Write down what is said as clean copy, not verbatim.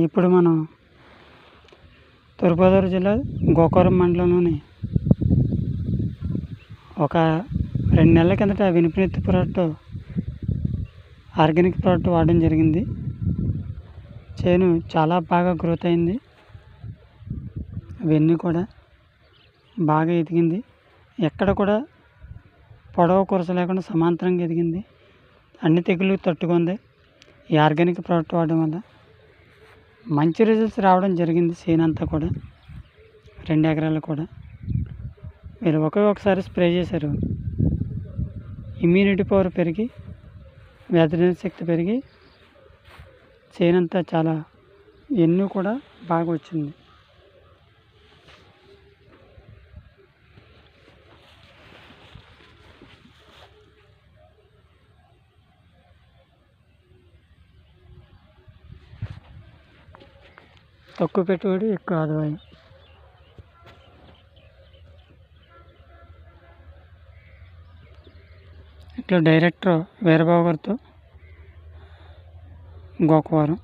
ఇప్పుడు మనం తూర్పుగోదావరి జిల్లా గోకవరం మండలంలోని ఒక 2 నెలల కిందట వినిపినెత్తి ప్రోడక్ట్ ఆర్గానిక్ ప్రోడక్ట్ వాడడం జరిగింది. చేను చాలా బాగా గ్రోత్ అయింది. వెన్ను కూడా బాగా ఎదిగింది. ఎక్కడ కూడా పొడవు కొరస లేకుండా సమాంతరంగా ఎదిగింది. అన్ని తెగుళ్ళు తట్టుకుంది. ఈ ఆర్గానిక్ ప్రోడక్ట్ వాడడం వల్ల మంచి రిజల్ట్స్ రావడం జరిగింది. చేను అంతా కూడా 2 ఎకరాలు కూడా వీళ్ళు ఒకసారి స్ప్రే చేశారు. ఇమ్యూనిటీ పవర్ పెరిగి వ్యాధినిరోధక శక్తి పెరిగి చేనంతా చాలా ఎన్ను కూడా బాగా వచ్చింది. తక్కువ పెట్టుబడి ఎక్కువ ఆదాయం. ఇట్లా డైరెక్టర్ వీరబాబు గారితో గోకవరం.